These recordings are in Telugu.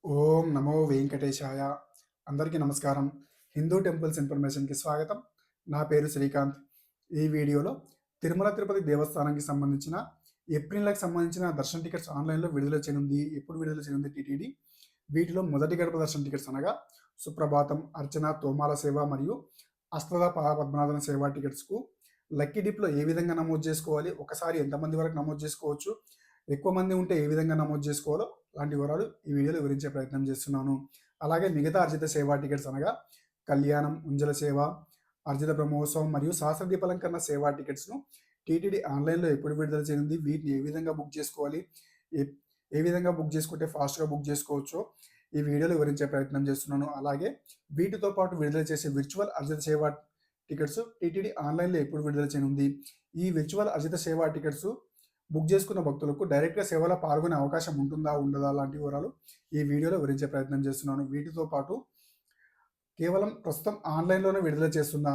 ఓం నమో వెంకటేశాయ. అందరికీ నమస్కారం. హిందూ టెంపుల్స్ ఇన్ఫర్మేషన్‌కి స్వాగతం. నా పేరు శ్రీకాంత్. ఈ వీడియోలో తిరుమల తిరుపతి దేవస్థానానికి సంబంధించిన ఏప్రిల్ నెలకు సంబంధించిన దర్శన టికెట్స్ ఆన్‌లైన్‌లో విడుదల చేయనుంది. ఎప్పుడు విడుదల చేయనుంది టీటీడీ? వీటిలో మొదటి గడప దర్శన టికెట్స్ అనగా సుప్రభాతం, అర్చన, తోమాల సేవ మరియు అష్టద పద్మనాభన సేవ టికెట్స్‌కు లక్కీ డిప్‌లో ఏ విధంగా నమోదు చేసుకోవాలి? ఒకసారి ఎంతమంది వరకు నమోదు చేసుకోవచ్చు? ఎక్కువ మంది ఉంటే ఏ విధంగా నమోదు చేసుకోవాలో లాంటి వివరాలు ఈ వీడియోలో వివరించే ప్రయత్నం చేస్తున్నాను. అలాగే మిగతా అర్జిత సేవా టికెట్స్ అనగా కళ్యాణం, ఉంజల సేవ, అర్జిత బ్రహ్మోత్సవం మరియు సహస్రదీపాలంకరణ సేవా టికెట్స్‌ను టీటీడీ ఆన్‌లైన్‌లో ఎప్పుడు విడుదల చేయనుంది? వీటిని ఏ విధంగా బుక్ చేసుకోవాలి? ఏ ఏ విధంగా బుక్ చేసుకుంటే ఫాస్ట్‌గా బుక్ చేసుకోవచ్చో ఈ వీడియోలో వివరించే ప్రయత్నం చేస్తున్నాను. అలాగే వీటితో పాటు విడుదల చేసే విర్చువల్ అర్జిత సేవా టికెట్స్ టీటీడీ ఆన్‌లైన్‌లో ఎప్పుడు విడుదల చేయనుంది? ఈ విర్చువల్ అర్జిత సేవా టికెట్స్ బుక్ చేసుకున్న భక్తులకు డైరెక్ట్‌గా సేవలో పాల్గొనే అవకాశం ఉంటుందా? ఉండదా? లాంటి వివరాలు ఈ వీడియోలో వివరించే ప్రయత్నం చేస్తున్నాను. వీటితో పాటు కేవలం ప్రస్తుతం ఆన్‌లైన్‌లోనే విడుదల చేస్తున్న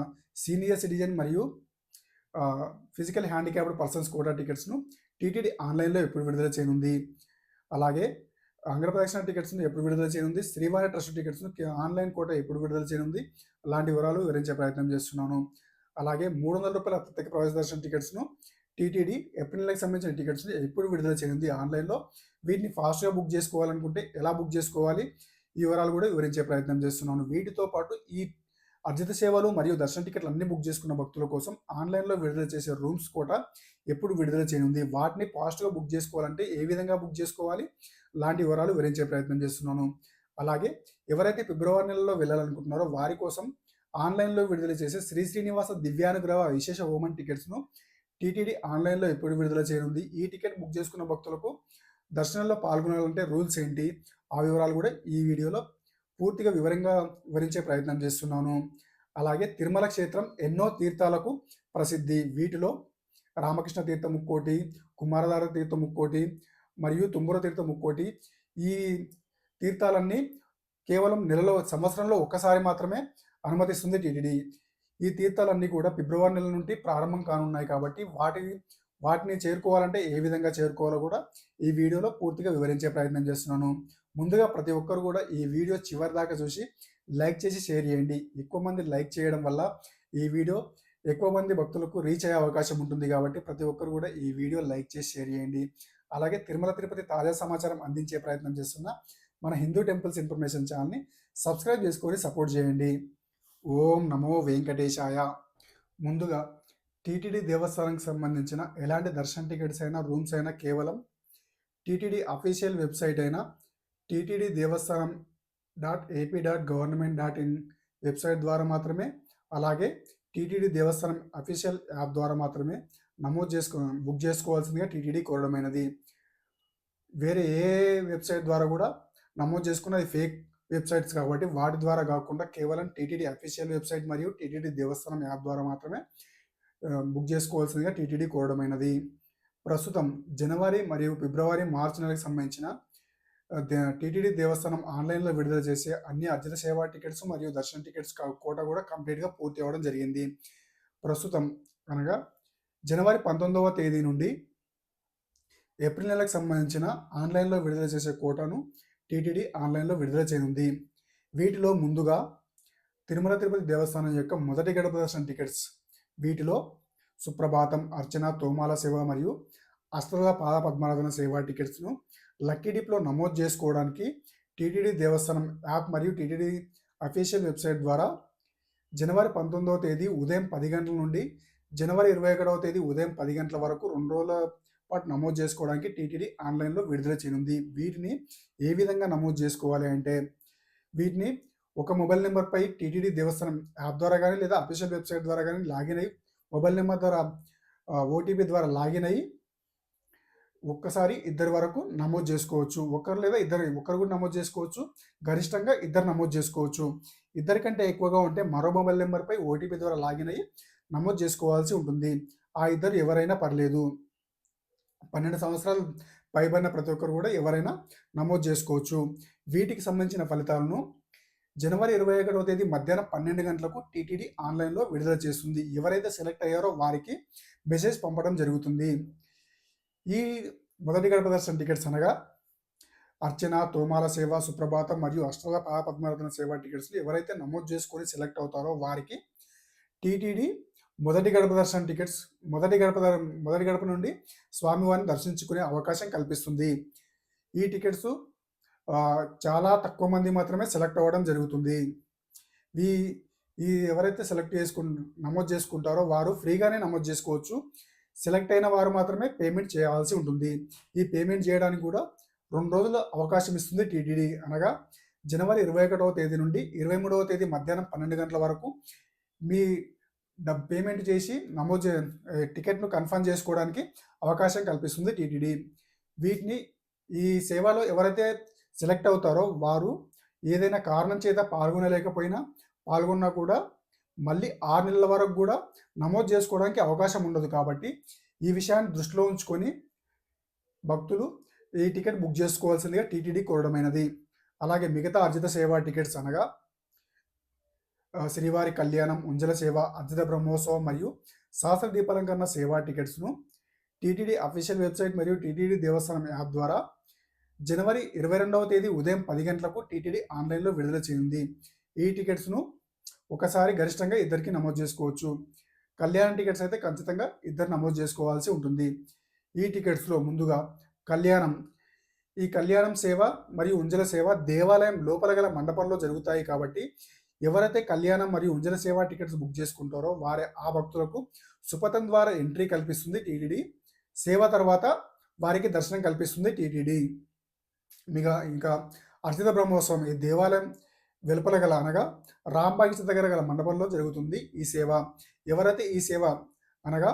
సీనియర్ సిటిజన్ మరియు ఫిజికల్ హ్యాండిక్యాప్డ్ పర్సన్స్ కోటా టికెట్స్‌ను టీటీడీ ఆన్‌లైన్‌లో ఎప్పుడు విడుదల చేయనుంది? అలాగే ఆంధ్రప్రదక్షిణ టికెట్స్‌ను ఎప్పుడు విడుదల చేయనుంది? శ్రీవారి ట్రస్ట్ టికెట్స్‌ను ఆన్‌లైన్ కోటా ఎప్పుడు విడుదల చేయనుంది? అలాంటి వివరాలు వివరించే ప్రయత్నం చేస్తున్నాను. అలాగే రూ. 300 ప్రత్యేక ప్రవేశ దర్శనం టికెట్స్‌ను టీటీడీ ఏప్రిల్ నెలకు సంబంధించిన టికెట్స్‌ని ఎప్పుడు విడుదల చేయనుంది ఆన్‌లైన్‌లో? వీటిని ఫాస్ట్‌గా బుక్ చేసుకోవాలనుకుంటే ఎలా బుక్ చేసుకోవాలి? ఈ వివరాలు కూడా వివరించే ప్రయత్నం చేస్తున్నాను. వీటితో పాటు ఈ అర్జిత సేవలు మరియు దర్శన టికెట్లు అన్ని బుక్ చేసుకున్న భక్తుల కోసం ఆన్‌లైన్‌లో విడుదల చేసే రూమ్స్ కూడా ఎప్పుడు విడుదల చేయనుంది? వాటిని ఫాస్ట్‌గా బుక్ చేసుకోవాలంటే ఏ విధంగా బుక్ చేసుకోవాలి? లాంటి వివరాలు వివరించే ప్రయత్నం చేస్తున్నాను. అలాగే ఎవరైతే ఫిబ్రవరి నెలలో వెళ్ళాలనుకుంటున్నారో వారి కోసం ఆన్‌లైన్‌లో విడుదల చేసే శ్రీ శ్రీనివాస దివ్యానుగ్రహ విశేష హోమం టికెట్స్‌ను టీటీడీ ఆన్‌లైన్‌లో ఎప్పుడు విడుదల చేయనుంది? ఈ టికెట్ బుక్ చేసుకున్న భక్తులకు దర్శనంలో పాల్గొనాలంటే రూల్స్ ఏంటి? ఆ వివరాలు కూడా ఈ వీడియోలో పూర్తిగా వివరంగా వివరించే ప్రయత్నం చేస్తున్నాను. అలాగే తిరుమల క్షేత్రం ఎన్నో తీర్థాలకు ప్రసిద్ధి. వీటిలో రామకృష్ణ తీర్థం ముక్కోటి, కుమారధార తీర్థం ముక్కోటి మరియు తుంబుర తీర్థం ముక్కోటి. ఈ తీర్థాలన్నీ కేవలం సంవత్సరంలో ఒక్కసారి మాత్రమే అనుమతిస్తుంది టీటీడీ. ఈ తీర్థాలన్నీ కూడా ఫిబ్రవరి నెల నుండి ప్రారంభం కానున్నాయి కాబట్టి వాటిని చేరుకోవాలంటే ఏ విధంగా చేరుకోవాలో కూడా ఈ వీడియోలో పూర్తిగా వివరించే ప్రయత్నం చేస్తున్నాను. ముందుగా ప్రతి ఒక్కరు కూడా ఈ వీడియో చివరి దాకా చూసి లైక్ చేసి షేర్ చేయండి. ఎక్కువ మంది లైక్ చేయడం వల్ల ఈ వీడియో ఎక్కువ మంది భక్తులకు రీచ్ అయ్యే అవకాశం ఉంటుంది కాబట్టి ప్రతి ఒక్కరు కూడా ఈ వీడియో లైక్ చేసి షేర్ చేయండి. అలాగే తిరుమల తిరుపతి తాజా సమాచారం అందించే ప్రయత్నం చేస్తున్న మన హిందూ టెంపుల్స్ ఇన్ఫర్మేషన్ ఛానల్‌ని సబ్స్క్రైబ్ చేసుకొని సపోర్ట్ చేయండి. ఓం నమో వెంకటేశాయ. ముందుగా టీటీడీ దేవస్థానానికి సంబంధించిన ఎలాంటి దర్శన టికెట్స్ అయినా, రూమ్స్ అయినా కేవలం టీటీడీ అఫీషియల్ వెబ్సైట్ అయిన టీటీడీ దేవస్థానం .ఏపీ.గవర్నమెంట్.ఇన్ వెబ్సైట్ ద్వారా మాత్రమే, అలాగే టీటీడీ దేవస్థానం అఫీషియల్ యాప్ ద్వారా మాత్రమే బుక్ చేసుకోవాల్సిందిగా టీటీడీ కోరడమైనది. వేరే ఏ వెబ్సైట్ ద్వారా కూడా నమోదు చేసుకున్నది ఫేక్ వెబ్సైట్స్ కాబట్టి వాటి ద్వారా కాకుండా కేవలం టీటీడీ అఫీషియల్ వెబ్సైట్ మరియు టీటీడీ దేవస్థానం యాప్ ద్వారా మాత్రమే బుక్ చేసుకోవాల్సిందిగా టీటీడీ కోరడమైనది. ప్రస్తుతం జనవరి మరియు ఫిబ్రవరి, మార్చి నెలకు సంబంధించిన టీటీడీ దేవస్థానం ఆన్‌లైన్‌లో విడుదల చేసే అన్ని అర్జిత సేవా టికెట్స్ మరియు దర్శన టికెట్స్ కోటా కూడా కంప్లీట్‌గా పూర్తి అవ్వడం జరిగింది. ప్రస్తుతం అనగా జనవరి 19వ తేదీ నుండి ఏప్రిల్ నెలకు సంబంధించిన ఆన్‌లైన్‌లో విడుదల చేసే కోటాను టీటీడీ ఆన్‌లైన్‌లో విడుదల చేయనుంది. వీటిలో ముందుగా తిరుమల తిరుపతి దేవస్థానం యొక్క మొదటి గడప దర్శనం టికెట్స్. వీటిలో సుప్రభాతం, అర్చన, తోమాల సేవ మరియు అష్టద పాద పద్మారాధన సేవా టికెట్స్‌ను లక్కీ డిప్‌లో నమోదు చేసుకోవడానికి టీటీడీ దేవస్థానం యాప్ మరియు టీటీడీ అఫీషియల్ వెబ్సైట్ ద్వారా జనవరి 19వ తేదీ ఉదయం 10 గంటల నుండి జనవరి 21వ తేదీ ఉదయం 10 గంటల వరకు 2 రోజుల పాటు నమోదు చేసుకోవడానికి టీటీడీ ఆన్‌లైన్‌లో విడుదల చేయనుంది. వీటిని ఏ విధంగా నమోదు చేసుకోవాలి అంటే, వీటిని ఒక మొబైల్ నంబర్‌పై టీటీడీ దేవస్థానం యాప్ ద్వారా గానీ, లేదా అఫీషియల్ వెబ్సైట్ ద్వారా గానీ లాగిన్ అయ్యి మొబైల్ నంబర్ ద్వారా ఓటీపీ ద్వారా లాగిన్ అయ్యి ఒక్కసారి ఇద్దరి వరకు నమోదు చేసుకోవచ్చు. ఒకరు లేదా ఒకరు కూడా నమోదు చేసుకోవచ్చు. గరిష్టంగా ఇద్దరు నమోదు చేసుకోవచ్చు. ఇద్దరి కంటే ఎక్కువగా ఉంటే మరో మొబైల్ నంబర్‌పై ఓటీపీ ద్వారా లాగిన్ అయ్యి నమోదు చేసుకోవాల్సి ఉంటుంది. ఆ ఇద్దరు ఎవరైనా పర్లేదు. 12 సంవత్సరాలు పైబడిన ప్రతి ఒక్కరు కూడా ఎవరైనా నమోదు చేసుకోవచ్చు. వీటికి సంబంధించిన ఫలితాలను జనవరి 21వ తేదీ మధ్యాహ్నం 12 గంటలకు టీటీడీ ఆన్‌లైన్‌లో విడుదల చేస్తుంది. ఎవరైతే సెలెక్ట్ అయ్యారో వారికి మెసేజ్ పంపడం జరుగుతుంది. ఈ మొదటి గడప దర్శనం టికెట్స్ అనగా అర్చన, తోమాల సేవ, సుప్రభాతం మరియు అష్టల పద్మారాధన సేవ టికెట్స్‌ని ఎవరైతే నమోదు చేసుకొని సెలెక్ట్ అవుతారో వారికి టీటీడీ మొదటి గడప దర్శనం టికెట్స్ మొదటి గడప నుండి స్వామివారిని దర్శించుకునే అవకాశం కల్పిస్తుంది. ఈ టికెట్స్ చాలా తక్కువ మంది మాత్రమే సెలెక్ట్ అవ్వడం జరుగుతుంది. ఈ ఈ ఎవరైతే నమోదు చేసుకుంటారో వారు ఫ్రీగానే నమోదు చేసుకోవచ్చు. సెలెక్ట్ అయిన వారు మాత్రమే పేమెంట్ చేయాల్సి ఉంటుంది. ఈ పేమెంట్ చేయడానికి కూడా 2 రోజుల అవకాశం ఇస్తుంది టీటీడీ. అనగా జనవరి 21వ తేదీ నుండి 23వ తేదీ మధ్యాహ్నం 12 గంటల వరకు మీ పేమెంట్ చేసి టికెట్‌ను కన్ఫర్మ్ చేసుకోవడానికి అవకాశం కల్పిస్తుంది టీటీడీ. ఈ సేవలో ఎవరైతే సెలెక్ట్ అవుతారో వారు ఏదైనా కారణం చేత పాల్గొన్నా కూడా మళ్ళీ 6 నెలల వరకు కూడా నమోదు చేసుకోవడానికి అవకాశం ఉండదు. కాబట్టి ఈ విషయాన్ని దృష్టిలో ఉంచుకొని భక్తులు ఈ టికెట్ బుక్ చేసుకోవాల్సిందిగా టీటీడీ కోరడమైనది. అలాగే మిగతా అర్జిత సేవా టికెట్స్ అనగా శ్రీవారి కళ్యాణం, ఉంజల సేవ, అర్జిత బ్రహ్మోత్సవం మరియు సహస్ర దీపాలంకరణ సేవా టికెట్స్‌ను టీటీడీ అఫీషియల్ వెబ్సైట్ మరియు టీటీడీ దేవస్థానం యాప్ ద్వారా జనవరి 22వ తేదీ ఉదయం 10 గంటలకు టీటీడీ ఆన్లైన్‌లో విడుదల చేయనుంది. ఈ టికెట్స్‌ను ఒకసారి గరిష్టంగా ఇద్దరికి నమోదు చేసుకోవచ్చు. కళ్యాణం టికెట్స్ అయితే ఖచ్చితంగా ఇద్దరు నమోదు చేసుకోవాల్సి ఉంటుంది. ఈ టికెట్స్‌లో ముందుగా ఈ కళ్యాణం సేవ మరియు ఉంజల సేవ దేవాలయం లోపల గల మండపంలో జరుగుతాయి. కాబట్టి ఎవరైతే కళ్యాణం మరియు ఉంజల సేవ టికెట్స్ బుక్ చేసుకుంటారో ఆ భక్తులకు సుపథం ద్వారా ఎంట్రీ కల్పిస్తుంది టీటీడీ. సేవ తర్వాత వారికి దర్శనం కల్పిస్తుంది టీటీడీ. ఇంకా అర్జిత బ్రహ్మోత్సవం ఈ దేవాలయం వెలుపల గల అనగా రాంబాగిస దగ్గర గల మండపంలో జరుగుతుంది ఈ సేవ. ఎవరైతే ఈ సేవ అనగా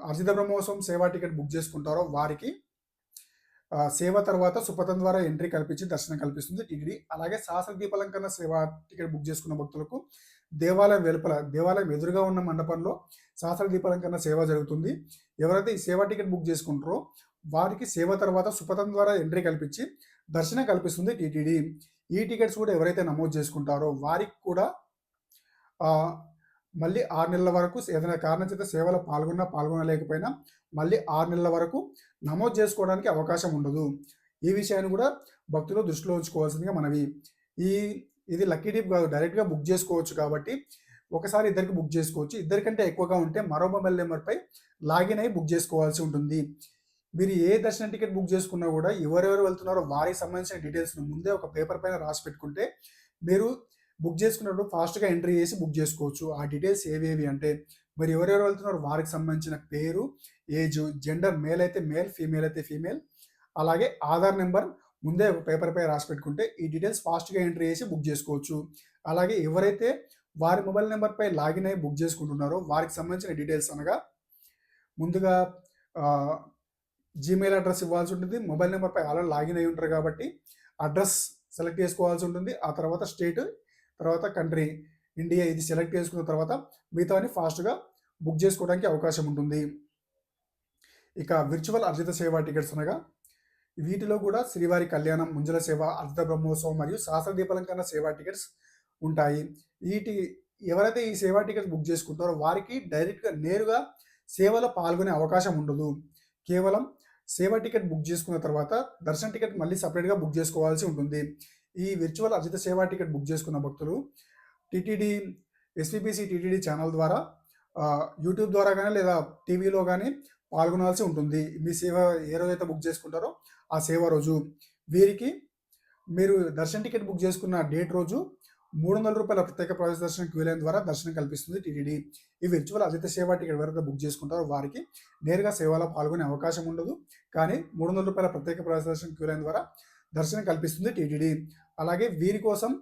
అర్జిత బ్రహ్మోత్సవం సేవా టికెట్ బుక్ చేసుకుంటారో వారికి సేవ తర్వాత సుపథం ద్వారా ఎంట్రీ కల్పించి దర్శనం కల్పిస్తుంది టీటీడీ. అలాగే సహస్ర దీపాలంకరణ సేవా టికెట్ బుక్ చేసుకున్న భక్తులకు దేవాలయం ఎదురుగా ఉన్న మండపంలో సహస్ర దీపాలంకరణ సేవ జరుగుతుంది. ఎవరైతే ఈ సేవా టికెట్ బుక్ చేసుకుంటారో వారికి సేవ తర్వాత సుపథం ద్వారా ఎంట్రీ కల్పించి దర్శనం కల్పిస్తుంది టీటీడీ. ఈ టికెట్స్ కూడా ఎవరైతే నమోదు చేసుకుంటారో వారికి కూడా మళ్ళీ 6 నెలల వరకు ఏదైనా కారణం చేత సేవలో పాల్గొనలేకపోయినా మళ్ళీ 6 నెలల వరకు నమోదు చేసుకోవడానికి అవకాశం ఉండదు. ఈ విషయాన్ని కూడా భక్తులు దృష్టిలో ఉంచుకోవాల్సిందిగా మనవి. ఇది లక్కీ డిప్ కాదు, డైరెక్ట్గా బుక్ చేసుకోవచ్చు. కాబట్టి ఒకసారి ఇద్దరికి బుక్ చేసుకోవచ్చు. ఇద్దరికంటే ఎక్కువగా ఉంటే మరో మొబైల్ నెంబర్పై లాగిన్ అయ్యి బుక్ చేసుకోవాల్సి ఉంటుంది. మీరు ఏ దర్శనం టికెట్ బుక్ చేసుకున్నా కూడా ఎవరెవరు వెళ్తున్నారో వారికి సంబంధించిన డీటెయిల్స్ను ముందే ఒక పేపర్ పైన రాసి పెట్టుకుంటే మీరు బుక్ చేసుకున్నప్పుడు ఫాస్ట్గా ఎంట్రీ చేసి బుక్ చేసుకోవచ్చు. ఆ డీటెయిల్స్ ఏవేవి అంటే మరి ఎవరెవరు వెళ్తున్నారో వారికి సంబంధించిన పేరు, ఏజ్, జెండర్, మేల్ అయితే మేల్, ఫీమేల్ అయితే ఫీమేల్, అలాగే ఆధార్ నెంబర్ ముందే ఒక పేపర్ పై రాసి పెట్టుకుంటే ఈ డీటెయిల్స్ ఫాస్ట్గా ఎంట్రీ చేసి బుక్ చేసుకోవచ్చు. అలాగే ఎవరైతే వారి మొబైల్ నెంబర్పై లాగిన్ అయ్యి బుక్ చేసుకుంటున్నారో వారికి సంబంధించిన డీటెయిల్స్ అనగా ముందుగా జీమెయిల్ అడ్రస్ ఇవ్వాల్సి ఉంటుంది. మొబైల్ నెంబర్పై ఆల్రెడీ లాగిన్ అయి ఉంటారు కాబట్టి అడ్రస్ సెలెక్ట్ చేసుకోవాల్సి ఉంటుంది. ఆ తర్వాత స్టేట్, తర్వాత కంట్రీ ఇండియా ఇది సెలెక్ట్ చేసుకున్న తర్వాత మిగతాని ఫాస్ట్గా బుక్ చేసుకోవడానికి అవకాశం ఉంటుంది. ఇక విర్చువల్ అర్జిత సేవా టికెట్స్ అనగా వీటిలో కూడా శ్రీవారి కళ్యాణం, ముంజల సేవ, అర్జిత బ్రహ్మోత్సవం మరియు సహస్ర దీపాలంకరణ సేవా టికెట్స్ ఉంటాయి. ఎవరైతే ఈ సేవా టికెట్స్ బుక్ చేసుకుంటారో వారికి డైరెక్ట్గా నేరుగా సేవలో పాల్గొనే అవకాశం ఉండదు. కేవలం సేవా టికెట్ బుక్ చేసుకున్న తర్వాత దర్శన టికెట్ మళ్ళీ సపరేట్గా బుక్ చేసుకోవాల్సి ఉంటుంది. ఈ విర్చువల్ అర్జిత సేవా టికెట్ బుక్ చేసుకున్న భక్తులు ఎస్విబిసి టీటీడీ ఛానల్ ద్వారా యూట్యూబ్ ద్వారా కానీ లేదా టీవీలో కానీ పాల్గొనాల్సి ఉంటుంది. మీ సేవ ఏ రోజైతే బుక్ చేసుకుంటారో ఆ సేవ రోజు వీరికి మీరు దర్శన టికెట్ బుక్ చేసుకున్న డేట్ రోజు ₹300 ప్రత్యేక ప్రవేశ దర్శనం క్యూ లైన్ ద్వారా దర్శనం కల్పిస్తుంది టీటీడీ. ఈ విర్చువల్ అర్జిత సేవా టికెట్ ఎవరైతే బుక్ చేసుకుంటారో వారికి నేరుగా సేవలో పాల్గొనే అవకాశం ఉండదు. కానీ ₹300 ప్రత్యేక ప్రవేశ దర్శనం క్యూ లైన్ ద్వారా దర్శనం కల్పిస్తుంది టీటీడీ. అలాగే వీరి కోసం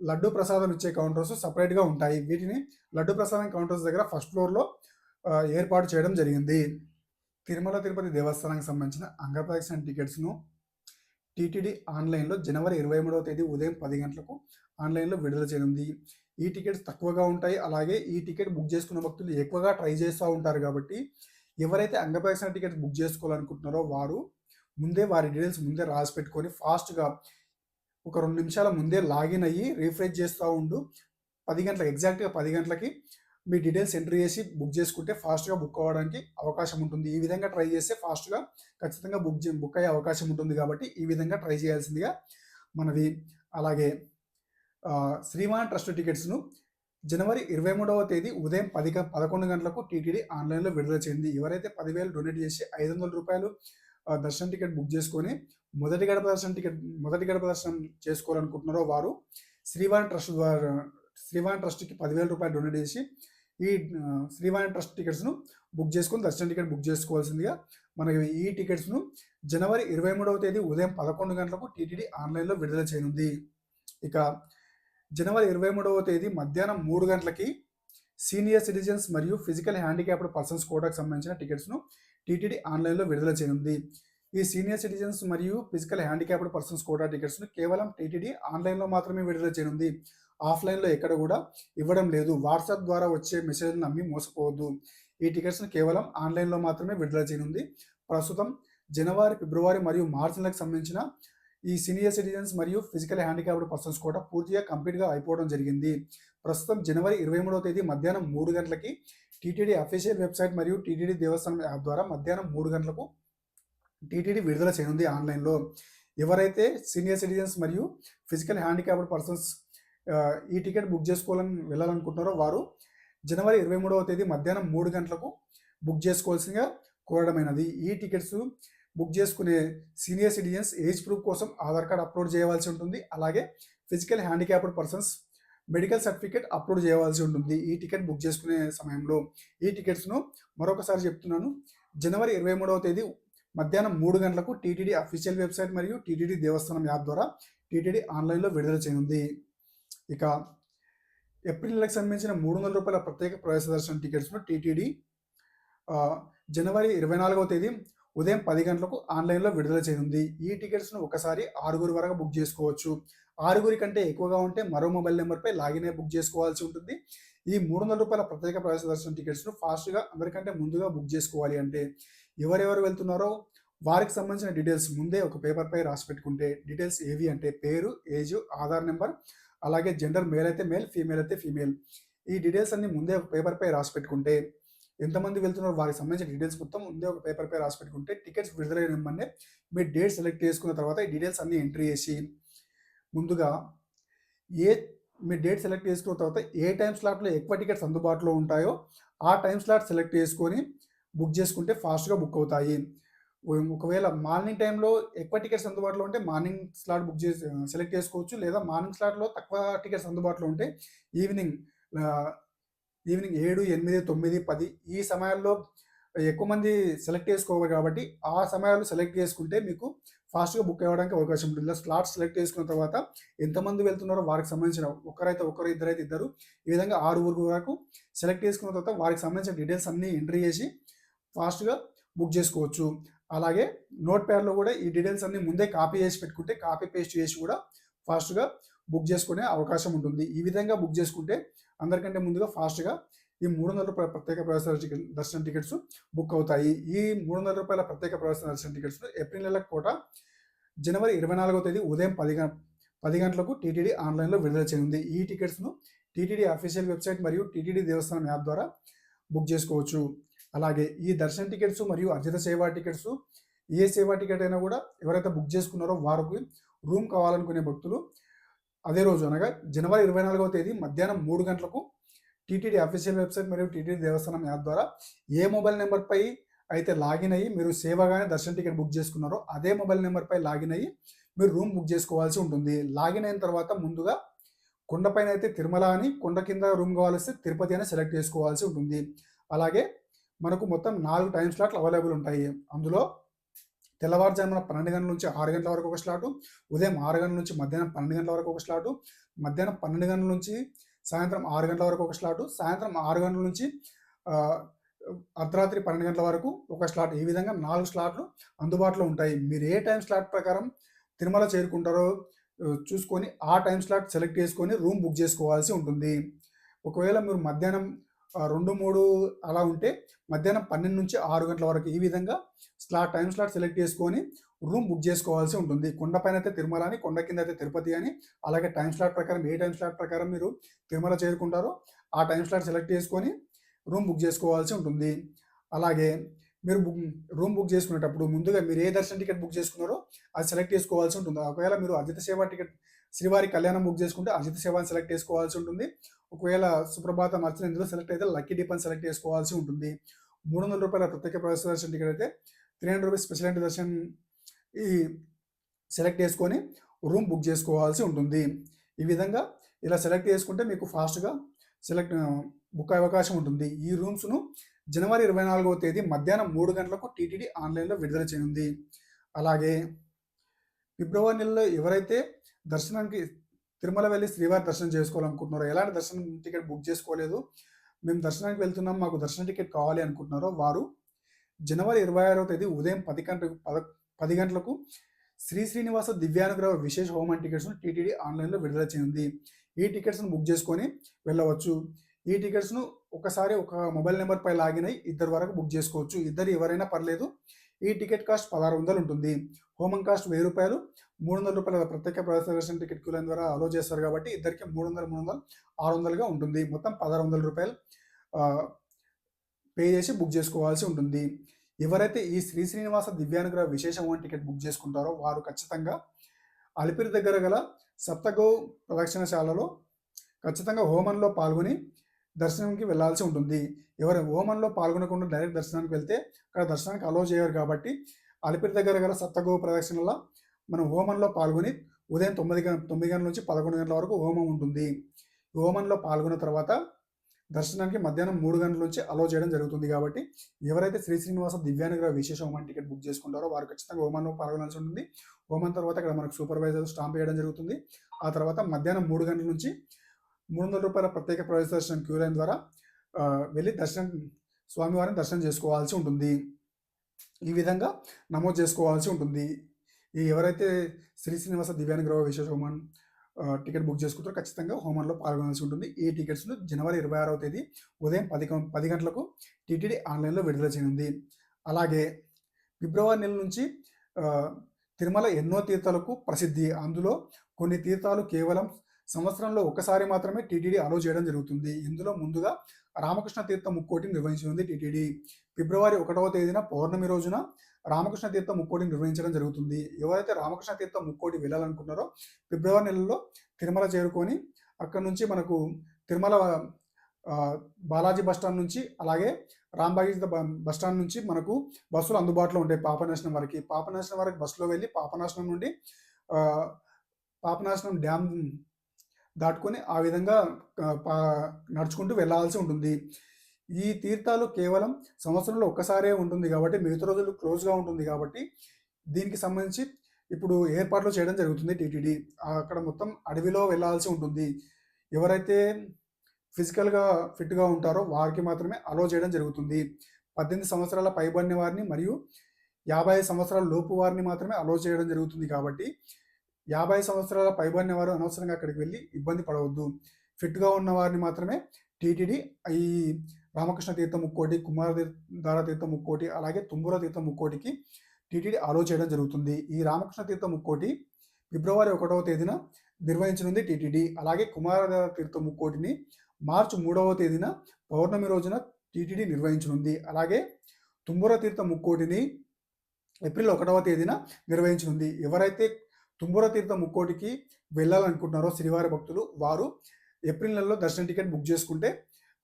లడ్డూ ప్రసాదం ఇచ్చే కౌంటర్స్ సపరేట్గా ఉంటాయి. వీటిని లడ్డూ ప్రసాదం కౌంటర్స్ దగ్గర ఫస్ట్ ఫ్లోర్లో ఏర్పాటు చేయడం జరిగింది. తిరుమల తిరుపతి దేవస్థానానికి సంబంధించిన అంగప్రదక్షిణ టికెట్స్ను టీటీడీ ఆన్లైన్లో జనవరి 23వ తేదీ ఉదయం 10 గంటలకు ఆన్లైన్లో విడుదల చేయనుంది. ఈ టికెట్స్ తక్కువగా ఉంటాయి. అలాగే ఈ టికెట్ బుక్ చేసుకున్న భక్తులు ఎక్కువగా ట్రై చేస్తూ ఉంటారు. కాబట్టి ఎవరైతే అంగప్రదక్షిణ టికెట్స్ బుక్ చేసుకోవాలనుకుంటున్నారో వారు వారి డీటెయిల్స్ ముందే రాసి పెట్టుకొని ఫాస్ట్గా ఒక 2 నిమిషాల ముందే లాగిన్ అయ్యి రీఫ్రెష్ చేస్తూ ఉండు. 10 గంటలకు ఎగ్జాక్ట్గా 10 గంటలకి మీ డీటెయిల్స్ ఎంట్రీ చేసి బుక్ చేసుకుంటే ఫాస్ట్గా బుక్ అవ్వడానికి అవకాశం ఉంటుంది. ఈ విధంగా ట్రై చేస్తే ఫాస్ట్గా ఖచ్చితంగా బుక్ అయ్యే అవకాశం ఉంటుంది కాబట్టి ఈ విధంగా ట్రై చేయాల్సిందిగా మనవి. అలాగే శ్రీమాన్ ట్రస్ట్ టికెట్స్ను జనవరి 23వ తేదీ ఉదయం 11 గంటలకు టీటీడీ ఆన్లైన్లో విడుదల చేయండి. ఎవరైతే 10,000 డొనేట్ చేసి రూ. 500 దర్శనం టికెట్ బుక్ చేసుకొని మొదటి గడప దర్శనం చేసుకోవాలనుకుంటున్నారో వారు శ్రీవాణి ట్రస్ట్కి 10,000 డొనేట్ చేసి ఈ శ్రీవాణి ట్రస్ట్ టికెట్స్ను బుక్ చేసుకొని దర్శనం టికెట్ బుక్ చేసుకోవాల్సిందిగా మనకి. ఈ టికెట్స్ను జనవరి 23వ తేదీ ఉదయం 11 గంటలకు టీటీడీ ఆన్లైన్లో విడుదల చేయనుంది. ఇక జనవరి 23వ తేదీ మధ్యాహ్నం 3 గంటలకి సీనియర్ సిటిజన్స్ మరియు ఫిజికల్ హ్యాండిక్యాప్డ్ పర్సన్స్ కోటాకు సంబంధించిన టికెట్స్ను టీటీడీ ఆన్లైన్లో విడుదల చేయనుంది. ఈ సీనియర్ సిటిజన్స్ మరియు ఫిజికల్ హ్యాండిక్యాప్డ్ పర్సన్స్ కోటా టికెట్స్ను కేవలం టీటీడీ ఆన్లైన్లో మాత్రమే విడుదల చేయనుంది. ఆఫ్లైన్లో ఎక్కడ కూడా ఇవ్వడం లేదు. వాట్సాప్ ద్వారా వచ్చే మెసేజ్ని నమ్మి మోసపోవద్దు. ఈ టికెట్స్ను కేవలం ఆన్లైన్లో మాత్రమే విడుదల చేయనుంది. ప్రస్తుతం జనవరి, ఫిబ్రవరి మరియు మార్చి నెలకు సంబంధించిన ఈ సీనియర్ సిటిజన్స్ మరియు ఫిజికల్ హ్యాండిక్యాప్డ్ పర్సన్స్ కూడా పూర్తిగా కంప్లీట్గా అయిపోవడం జరిగింది. ప్రస్తుతం జనవరి 23వ తేదీ మధ్యాహ్నం 3 గంటలకి టీటీడీ అఫీషియల్ వెబ్సైట్ మరియు టీటీడీ దేవస్థానం యాప్ ద్వారా మధ్యాహ్నం 3 గంటలకు టీటీడీ విడుదల చేయనుంది ఆన్లైన్లో. ఎవరైతే సీనియర్ సిటిజన్స్ మరియు ఫిజికల్ హ్యాండిక్యాప్డ్ పర్సన్స్ ఈ టికెట్ బుక్ చేసుకోవాలని వెళ్ళాలనుకుంటున్నారో వారు జనవరి 23వ తేదీ మధ్యాహ్నం 3 గంటలకు బుక్ చేసుకోవాల్సిందిగా కోరడమైనది. ఈ టికెట్స్ బుక్ చేసుకునే సీనియర్ సిటిజన్స్ ఏజ్ ప్రూఫ్ కోసం ఆధార్ కార్డ్ అప్లోడ్ చేయవలసి ఉంటుంది. అలాగే physical handicapped persons medical certificate upload చేయవలసి ఉంటుంది ఈ టికెట్ బుక్ చేసుకునే సమయంలో. ఈ టికెట్స్ను మరొకసారి చెప్తున్నాను, జనవరి 23వ తేదీ మధ్యాహ్నం 3 గంటలకు టీటీడీ అఫీషియల్ వెబ్సైట్ మరియు టీటీడీ దేవస్థానం యాప్ ద్వారా టీటీడీ ఆన్లైన్లో విడుదల చేయనుంది. ఇక ఏప్రిల్ నెలకు సంబంధించిన రూ. 300 ప్రత్యేక ప్రవేశ దర్శనం టికెట్స్ను టీటీడీ జనవరి 24వ తేదీ ఉదయం 10 గంటలకు ఆన్లైన్లో విడుదల చేయనుంది. ఈ టికెట్స్ను ఒకసారి 6 వరకు బుక్ చేసుకోవచ్చు. 6 కంటే ఎక్కువగా ఉంటే మరో మొబైల్ నెంబర్పై లాగిన్ అయి బుక్ చేసుకోవాల్సి ఉంటుంది. ఈ రూ. 300 ప్రత్యేక ప్రవేశ దర్శనం టికెట్స్ను ఫాస్ట్గా అందరికంటే ముందుగా బుక్ చేసుకోవాలి అంటే ఎవరెవరు వెళ్తున్నారో వారికి సంబంధించిన డీటెయిల్స్ ముందే ఒక పేపర్పై రాసి పెట్టుకుంటే, డీటెయిల్స్ ఏవి అంటే పేరు, ఏజ్, ఆధార్ నెంబర్, అలాగే జెండర్ మేల్ అయితే మేల్, ఫీమేల్ అయితే ఫీమేల్, ఈ డీటెయిల్స్ అన్ని ముందే ఒక పేపర్పై రాసి పెట్టుకుంటే, ఎంతమంది వెళ్తున్నారో వారికి సంబంధించిన డీటెయిల్స్ మొత్తం ముందే ఒక పేపర్పై రాసి పెట్టుకుంటే టికెట్స్ విడుదలైన వెంటనే మీరు డేట్ సెలెక్ట్ చేసుకున్న తర్వాత ఈ డీటెయిల్స్ అన్ని ఎంట్రీ చేసి ముందుగా మీ డేట్ సెలెక్ట్ చేసుకున్న తర్వాత ఏ టైం స్లాట్లో ఎక్కువ టికెట్స్ అందుబాటులో ఉంటాయో ఆ టైం స్లాట్ సెలెక్ట్ చేసుకొని బుక్ చేసుకుంటే ఫాస్ట్గా బుక్ అవుతాయి. ఒకవేళ మార్నింగ్ టైంలో ఎక్కువ టికెట్స్ అందుబాటులో ఉంటే మార్నింగ్ స్లాట్ బుక్ చేసి సెలెక్ట్ చేసుకోవచ్చు. లేదా మార్నింగ్ స్లాట్లో తక్కువ టికెట్స్ అందుబాటులో ఉంటే ఈవినింగ్ 7, 8, 9, 10 ఈ సమయాల్లో ఎక్కువ మంది సెలెక్ట్ చేసుకోవాలి కాబట్టి ఆ సమయాల్లో సెలెక్ట్ చేసుకుంటే మీకు ఫాస్ట్గా బుక్ అవ్వడానికి అవకాశం ఉంటుంది. ఇలా స్లాట్ సెలెక్ట్ చేసుకున్న తర్వాత ఎంతమంది వెళ్తున్నారో వారికి సంబంధించిన ఒకరైతే ఒకరు, ఇద్దరైతే ఇద్దరు, ఈ విధంగా 6 వరకు సెలెక్ట్ చేసుకున్న తర్వాత వారికి సంబంధించిన డీటెయిల్స్ అన్నీ ఎంట్రీ చేసి ఫాస్ట్గా బుక్ చేసుకోవచ్చు. అలాగే నోట్ ప్యాడ్లో కూడా ఈ డీటెయిల్స్ అన్ని ముందే కాపీ చేసి పెట్టుకుంటే కాపీ పేస్ట్ చేసి కూడా ఫాస్ట్గా బుక్ చేసుకునే అవకాశం ఉంటుంది. ఈ విధంగా బుక్ చేసుకుంటే అందరికంటే ముందుగా ఫాస్ట్గా ఈ రూ. 300 ప్రత్యేక ప్రవేశ దర్శనం టికెట్స్ బుక్ అవుతాయి. ఈ రూ. 300 ప్రత్యేక ప్రవేశ దర్శనం టికెట్స్ ఏప్రిల్ నెలకు కూడా జనవరి 24వ తేదీ ఉదయం 10 గంటలకు టీటీడీ ఆన్లైన్లో విడుదల చేయనుంది. ఈ టికెట్స్ను టీటీడీ అఫీషియల్ వెబ్సైట్ మరియు టీటీడీ దేవస్థానం యాప్ ద్వారా బుక్ చేసుకోవచ్చు. అలాగే ఈ దర్శన టికెట్స్ మరియు అర్జిత సేవా టికెట్స్, ఏ సేవా టికెట్ అయినా కూడా ఎవరైతే బుక్ చేసుకున్నారో వారికి రూమ్ కావాలనుకునే భక్తులు అదే రోజు అనగా జనవరి 24వ తేదీ మధ్యాహ్నం 3 గంటలకు టీటీడీ అఫీషియల్ వెబ్సైట్ మరియు టీటీడీ దేవస్థానం యాప్ ద్వారా ఏ మొబైల్ నెంబర్పై అయితే లాగిన్ అయ్యి మీరు సేవగానే దర్శన టికెట్ బుక్ చేసుకున్నారో అదే మొబైల్ నెంబర్పై లాగిన్ అయ్యి మీరు రూమ్ బుక్ చేసుకోవాల్సి ఉంటుంది. లాగిన్ అయిన తర్వాత ముందుగా కొండపైన అయితే తిరుమల అని, కొండ కింద రూమ్ కావాల్సి తిరుపతి అని సెలెక్ట్ చేసుకోవాల్సి ఉంటుంది. అలాగే మనకు మొత్తం 4 టైం స్లాట్లు అవైలబుల్ ఉంటాయి. అందులో తెల్లవారుజామున 12 గంటల నుంచి 6 గంటల వరకు ఒక స్లాటు, ఉదయం 6 గంటల నుంచి మధ్యాహ్నం 12 గంటల వరకు ఒక స్లాటు, మధ్యాహ్నం 12 గంటల నుంచి సాయంత్రం 6 గంటల వరకు ఒక స్లాటు, సాయంత్రం 6 గంటల నుంచి అర్ధరాత్రి 12 గంటల వరకు ఒక స్లాట్. ఈ విధంగా 4 స్లాట్లు అందుబాటులో ఉంటాయి. మీరు ఏ టైం స్లాట్ ప్రకారం తిరుమల చేరుకుంటారో చూసుకొని ఆ టైం స్లాట్ సెలెక్ట్ చేసుకొని రూమ్ బుక్ చేసుకోవాల్సి ఉంటుంది. ఒకవేళ మీరు మధ్యాహ్నం 2, 3 అలా ఉంటే మధ్యాహ్నం 12 నుంచి 6 గంటల వరకు ఈ విధంగా టైం స్లాట్ సెలెక్ట్ చేసుకొని రూమ్ బుక్ చేసుకోవాల్సి ఉంటుంది. కొండపైన అయితే తిరుమల అని, కొండ కింద అయితే తిరుపతి అని. అలాగే టైమ్ స్లాట్ ప్రకారం ఏ టైమ్ స్లాట్ ప్రకారం మీరు తిరుమల చేరుకుంటారో ఆ టైమ్ స్లాట్ సెలెక్ట్ చేసుకొని రూమ్ బుక్ చేసుకోవాల్సి ఉంటుంది. అలాగే మీరు రూమ్ బుక్ చేసుకునేటప్పుడు ముందుగా మీరు ఏ దర్శన టికెట్ బుక్ చేసుకున్నారో అది సెలెక్ట్ చేసుకోవాల్సి ఉంటుంది. ఒకవేళ మీరు అజిత సేవ టికెట్ శ్రీవారి కళ్యాణం బుక్ చేసుకుంటే అజిత సేవని సెలెక్ట్ చేసుకోవాల్సి ఉంటుంది. ఒకవేళ సుప్రభాతం అర్చన ఇందులో సెలెక్ట్ అయితే లక్కీ డిప్ అని సెలెక్ట్ చేసుకోవాల్సి ఉంటుంది. ₹300 ప్రత్యేక ప్రవేశ దర్శన టికెట్ అయితే ₹300 స్పెషల్ ఎంట్రీ దర్శనం ఈ సెలెక్ట్ చేసుకొని రూమ్ బుక్ చేసుకోవాల్సి ఉంటుంది. ఈ విధంగా ఇలా సెలెక్ట్ చేసుకుంటే మీకు ఫాస్ట్గా బుక్ అయ్యే అవకాశం ఉంటుంది. ఈ రూమ్స్ను జనవరి 24వ తేదీ మధ్యాహ్నం 3 గంటలకు టీటీడీ ఆన్లైన్లో విడుదల చేయనుంది. అలాగే ఫిబ్రవరి నెలలో ఎవరైతే దర్శనానికి తిరుమల వెళ్ళి శ్రీవారి దర్శనం చేసుకోవాలనుకుంటున్నారో, ఎలాంటి దర్శనం టికెట్ బుక్ చేసుకోలేదు, మేము దర్శనానికి వెళ్తున్నాం మాకు దర్శన టికెట్ కావాలి అనుకుంటున్నారో వారు జనవరి 26వ తేదీ ఉదయం 10 గంటలకు శ్రీ శ్రీనివాస దివ్యానుగ్రహ విశేష హోమం టికెట్స్ను టీటీడీ ఆన్లైన్లో విడుదల చేయనుంది. ఈ టికెట్స్ను బుక్ చేసుకొని వెళ్ళవచ్చు. ఈ టికెట్స్ను ఒకసారి ఒక మొబైల్ నెంబర్పై లాగిన్ అయ్యి ఇద్దరు వరకు బుక్ చేసుకోవచ్చు. ఇద్దరు ఎవరైనా పర్లేదు. ఈ టికెట్ కాస్ట్ 1600 ఉంటుంది. హోమం కాస్ట్ ₹1000, ₹300 ప్రత్యేక ప్రవేశ దర్శన టికెట్ క్యూ లైన్ ద్వారా అలో చేస్తారు కాబట్టి ఇద్దరికి 300, 300, 600గా ఉంటుంది. మొత్తం ₹1600 పే చేసి బుక్ చేసుకోవాల్సి ఉంటుంది. ఎవరైతే ఈ శ్రీ శ్రీనివాస దివ్యానుగ్రహ విశేష హోమం టికెట్ బుక్ చేసుకుంటారో వారు ఖచ్చితంగా అలిపిరి దగ్గర గల సప్తగో ప్రదక్షిణశాలలో ఖచ్చితంగా హోమంలో పాల్గొని దర్శనంకి వెళ్ళాల్సి ఉంటుంది. ఎవరు హోమంలో పాల్గొనకుండా డైరెక్ట్ దర్శనానికి వెళ్తే అక్కడ దర్శనానికి అలో చేయరు కాబట్టి అలిపిరి దగ్గర గల సప్తగో ప్రదక్షిణలో మనం హోమంలో పాల్గొని ఉదయం 9 గంటల నుంచి 11 గంటల వరకు హోమం ఉంటుంది. హోమంలో పాల్గొన్న తర్వాత దర్శనానికి మధ్యాహ్నం 3 గంటల నుంచి అలో చేయడం జరుగుతుంది కాబట్టి ఎవరైతే శ్రీ శ్రీనివాస దివ్యానుగ్రహ విశేష హోమం టికెట్ బుక్ చేసుకుంటారో వారు ఖచ్చితంగా హోమంలో పాల్గొనాల్సి ఉంటుంది. హోమం తర్వాత ఇక్కడ మనకు సూపర్వైజర్ స్టాంప్ వేయడం జరుగుతుంది. ఆ తర్వాత మధ్యాహ్నం 3 గంటల నుంచి ₹300 ప్రత్యేక ప్రవేశ దర్శనం క్యూ లైన్ ద్వారా వెళ్ళి స్వామివారిని దర్శనం చేసుకోవాల్సి ఉంటుంది. ఈ విధంగా నమోదు చేసుకోవాల్సి ఉంటుంది. ఎవరైతే శ్రీ శ్రీనివాస దివ్యానుగ్రహ విశేష హోమం టికెట్ బుక్ చేసుకుంటారో ఖచ్చితంగా హోమంలో పాల్గొనాల్సి ఉంటుంది. ఈ టికెట్స్ను జనవరి 26వ తేదీ ఉదయం 10 గంటలకు టీటీడీ ఆన్లైన్లో విడుదల చేయనుంది. అలాగే ఫిబ్రవరి నెల నుంచి తిరుమల ఎన్నో తీర్థాలకు ప్రసిద్ధి. అందులో కొన్ని తీర్థాలు కేవలం సంవత్సరంలో ఒకసారి మాత్రమే టీటీడీ అలో చేయడం జరుగుతుంది. ఇందులో ముందుగా రామకృష్ణ తీర్థ ముక్కోటిని నిర్వహించింది టీటీడీ. ఫిబ్రవరి 1వ తేదీన పౌర్ణమి రోజున రామకృష్ణ తీర్థ ముక్కోటిని నిర్వహించడం జరుగుతుంది. ఎవరైతే రామకృష్ణ తీర్థ ముక్కోటి వెళ్ళాలనుకున్నారో ఫిబ్రవరి నెలలో తిరుమల చేరుకొని అక్కడ నుంచి మనకు తిరుమల బాలాజీ బస్టాండ్ నుంచి అలాగే రాంబాగి బస్టాండ్ నుంచి మనకు బస్సులు అందుబాటులో ఉంటాయి. పాపనాశనం వరకు బస్సులో వెళ్ళి పాపనాశనం నుండి పాపనాశనం డ్యామ్ దాటుకొని ఆ విధంగా నడుచుకుంటూ వెళ్ళాల్సి ఉంటుంది. ఈ తీర్థాలు కేవలం సంవత్సరంలో ఒక్కసారే ఉంటుంది కాబట్టి మిగతా రోజులు క్లోజ్గా ఉంటుంది కాబట్టి దీనికి సంబంధించి ఇప్పుడు ఏర్పాట్లు చేయడం జరుగుతుంది టీటీడీ. అక్కడ మొత్తం అడవిలో వెళ్ళాల్సి ఉంటుంది. ఎవరైతే ఫిజికల్గా ఫిట్గా ఉంటారో వారికి మాత్రమే అలో చేయడం జరుగుతుంది. 18 సంవత్సరాల పైబడిన వారిని మరియు 55 సంవత్సరాల లోపు వారిని మాత్రమే అలో చేయడం జరుగుతుంది కాబట్టి 50 సంవత్సరాల పైబడిన వారు అనవసరంగా అక్కడికి వెళ్ళి ఇబ్బంది పడవద్దు. ఫిట్గా ఉన్న వారిని మాత్రమే టీటీడీ ఈ రామకృష్ణ తీర్థ ముక్కోటి, కుమారధార తీర్థ ముక్కోటి, అలాగే తుంబుర తీర్థ ముక్కోటికి టీటీడీ అలో చేయడం జరుగుతుంది. ఈ రామకృష్ణ తీర్థ ముక్కోటి ఫిబ్రవరి 1వ తేదీన నిర్వహించనుంది టీటీడీ. అలాగే కుమారధార తీర్థ ముక్కోటిని మార్చి 3వ తేదీన పౌర్ణమి రోజున టీటీడీ నిర్వహించనుంది. అలాగే తుంబుర తీర్థ ముక్కోటిని ఏప్రిల్ 1వ తేదీన నిర్వహించనుంది. ఎవరైతే తుంబుర తీర్థ ముక్కోటికి వెళ్ళాలనుకుంటున్నారో శ్రీవారి భక్తులు వారు ఏప్రిల్ నెలలో దర్శన టికెట్ బుక్ చేసుకుంటే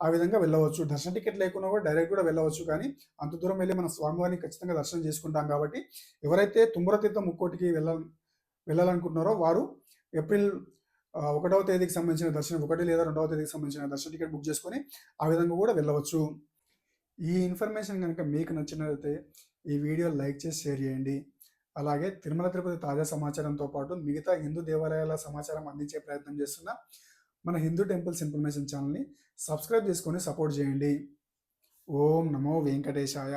ఆ విధంగా వెళ్ళవచ్చు. దర్శన టికెట్ లేకుండా కూడా డైరెక్ట్ కూడా వెళ్ళవచ్చు. కానీ అంత దూరం వెళ్ళి మన స్వామివారిని ఖచ్చితంగా దర్శనం చేసుకుంటాం కాబట్టి ఎవరైతే తుంబుర తీర్థ ముక్కోటికి వెళ్ళాలనుకుంటున్నారో వారు ఏప్రిల్ 1వ తేదీకి సంబంధించిన దర్శనం 1 లేదా 2వ తేదీకి సంబంధించిన దర్శన టికెట్ బుక్ చేసుకొని ఆ విధంగా కూడా వెళ్ళవచ్చు. ఈ ఇన్ఫర్మేషన్ కనుక మీకు నచ్చినట్లయితే ఈ వీడియో లైక్ చేసి షేర్ చేయండి. అలాగే తిరుమల తిరుపతి తాజా సమాచారంతో పాటు మిగతా హిందూ దేవాలయాల సమాచారం అందించే ప్రయత్నం చేస్తున్న మన హిందూ టెంపుల్స్ ఇన్ఫర్మేషన్ ఛానల్ని సబ్స్క్రైబ్ చేసుకొని సపోర్ట్ చేయండి. ఓం నమో వెంకటేశాయ.